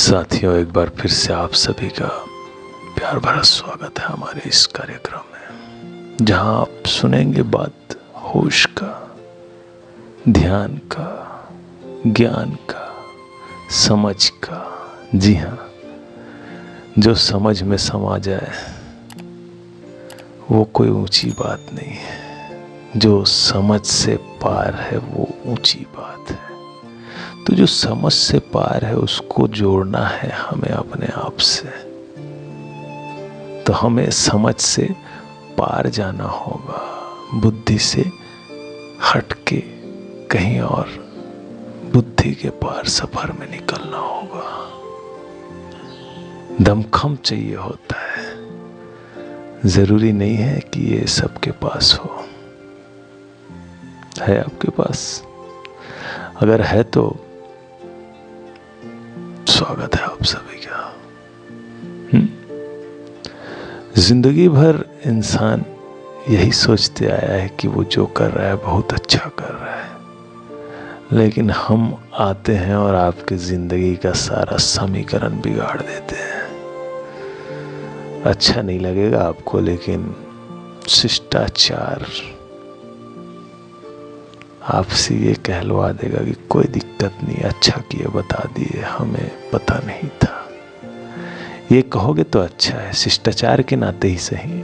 साथियों, एक बार फिर से आप सभी का प्यार भरा स्वागत है हमारे इस कार्यक्रम में, जहां आप सुनेंगे बात होश का, ध्यान का, ज्ञान का, समझ का। जी हाँ, जो समझ में समा जाए वो कोई ऊंची बात नहीं है, जो समझ से पार है वो ऊंची बात है। तो जो समझ से पार है उसको जोड़ना है हमें अपने आप से। तो हमें समझ से पार जाना होगा, बुद्धि से हट के कहीं और बुद्धि के पार सफर में निकलना होगा। दमखम चाहिए होता है, जरूरी नहीं है कि ये सबके पास हो। है आपके पास? अगर है तो स्वागत है आप सभी का। जिंदगी भर इंसान यही सोचते आया है कि वो जो कर रहा है बहुत अच्छा कर रहा है, लेकिन हम आते हैं और आपकी जिंदगी का सारा समीकरण बिगाड़ देते हैं। अच्छा नहीं लगेगा आपको, लेकिन शिष्टाचार आपसे ये कहलवा देगा कि कोई दिक्कत नहीं, अच्छा किए बता दिए, हमें पता नहीं था। ये कहोगे तो अच्छा है, शिष्टाचार के नाते ही सही,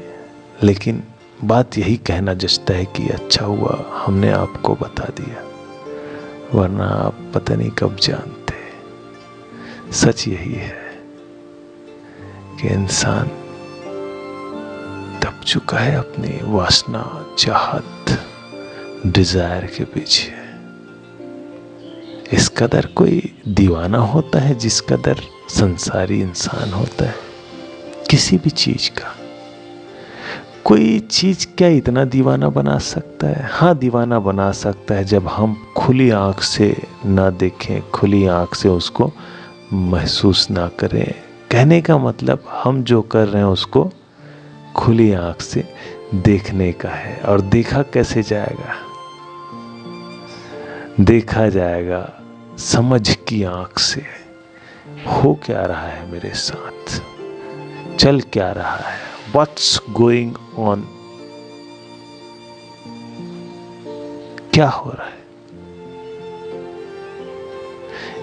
लेकिन बात यही कहना जचता है कि अच्छा हुआ हमने आपको बता दिया, वरना आप पता नहीं कब जानते। सच यही है कि इंसान दब चुका है अपनी वासना, चाहत, डिजायर के पीछे। इस कदर कोई दीवाना होता है जिस कदर संसारी इंसान होता है किसी भी चीज का। कोई चीज क्या इतना दीवाना बना सकता है? हाँ, दीवाना बना सकता है जब हम खुली आंख से ना देखें, खुली आंख से उसको महसूस ना करें। कहने का मतलब हम जो कर रहे हैं उसको खुली आंख से देखने का है। और देखा कैसे जाएगा? देखा जाएगा समझ की आंख से। हो क्या रहा है मेरे साथ, चल क्या रहा है, व्हाट्स गोइंग ऑन, क्या हो रहा है?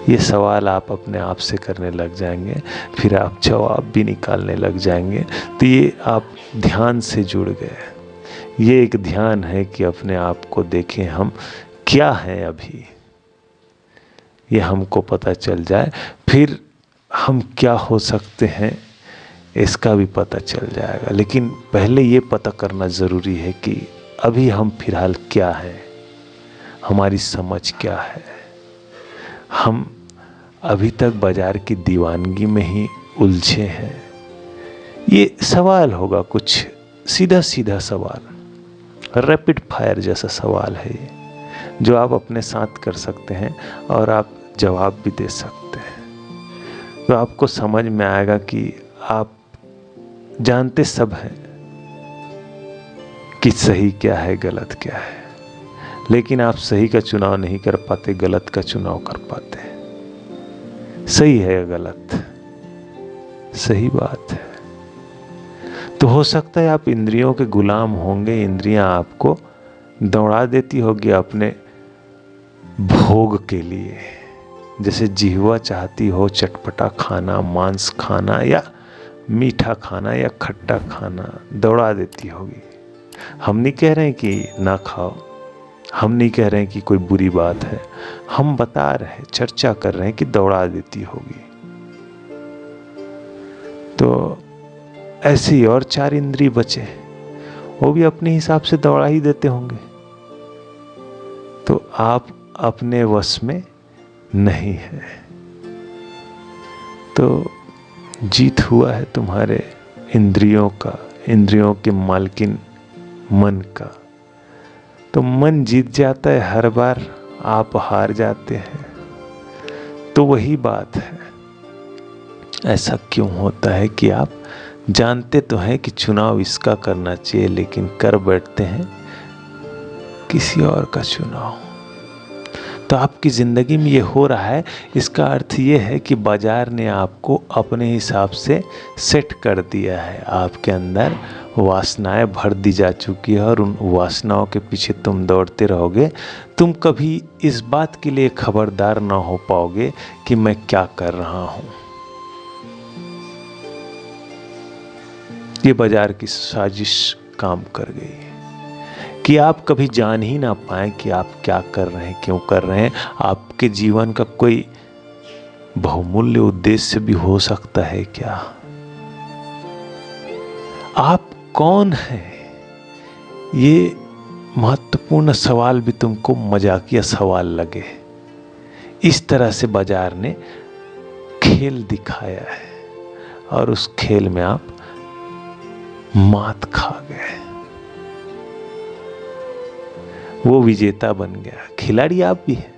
ये सवाल आप अपने आप से करने लग जाएंगे, फिर आप जवाब भी निकालने लग जाएंगे। तो ये आप ध्यान से जुड़ गए। ये एक ध्यान है कि अपने आप को देखें हम क्या है अभी, ये हमको पता चल जाए, फिर हम क्या हो सकते हैं इसका भी पता चल जाएगा। लेकिन पहले ये पता करना ज़रूरी है कि अभी हम फिलहाल क्या है, हमारी समझ क्या है। हम अभी तक बाजार की दीवानगी में ही उलझे हैं। ये सवाल होगा कुछ सीधा सीधा सवाल, रैपिड फायर जैसा सवाल है ये, जो आप अपने साथ कर सकते हैं और आप जवाब भी दे सकते हैं। तो आपको समझ में आएगा कि आप जानते सब हैं कि सही क्या है, गलत क्या है, लेकिन आप सही का चुनाव नहीं कर पाते, गलत का चुनाव कर पाते हैं। सही है या गलत, सही बात है। तो हो सकता है आप इंद्रियों के गुलाम होंगे, इंद्रियां आपको दौड़ा देती होगी अपने भोग के लिए। जैसे जिह्वा चाहती हो चटपटा खाना, मांस खाना या मीठा खाना या खट्टा खाना, दौड़ा देती होगी। हम नहीं कह रहे हैं कि ना खाओ, हम नहीं कह रहे हैं कि कोई बुरी बात है, हम बता रहे हैं, चर्चा कर रहे हैं कि दौड़ा देती होगी। तो ऐसे ही और 4 इंद्रिय बचे, वो भी अपने हिसाब से दौड़ा ही देते होंगे। तो आप अपने वश में नहीं है। तो जीत हुआ है तुम्हारे इंद्रियों का, इंद्रियों के मालकिन मन का। तो मन जीत जाता है हर बार, आप हार जाते हैं। तो वही बात है, ऐसा क्यों होता है कि आप जानते तो हैं कि चुनाव इसका करना चाहिए, लेकिन कर बैठते हैं किसी और का चुनाव। तो आपकी ज़िंदगी में ये हो रहा है, इसका अर्थ ये है कि बाजार ने आपको अपने हिसाब से सेट कर दिया है। आपके अंदर वासनाएं भर दी जा चुकी है और उन वासनाओं के पीछे तुम दौड़ते रहोगे। तुम कभी इस बात के लिए खबरदार ना हो पाओगे कि मैं क्या कर रहा हूँ। ये बाजार की साजिश काम कर गई है कि आप कभी जान ही ना पाएं कि आप क्या कर रहे हैं, क्यों कर रहे हैं। आपके जीवन का कोई बहुमूल्य उद्देश्य भी हो सकता है क्या? आप कौन हैं? ये महत्वपूर्ण सवाल भी तुमको मजाकिया सवाल लगे। इस तरह से बाजार ने खेल दिखाया है और उस खेल में आप मात खा गए। वो विजेता बन गया। खिलाड़ी आप भी हैं,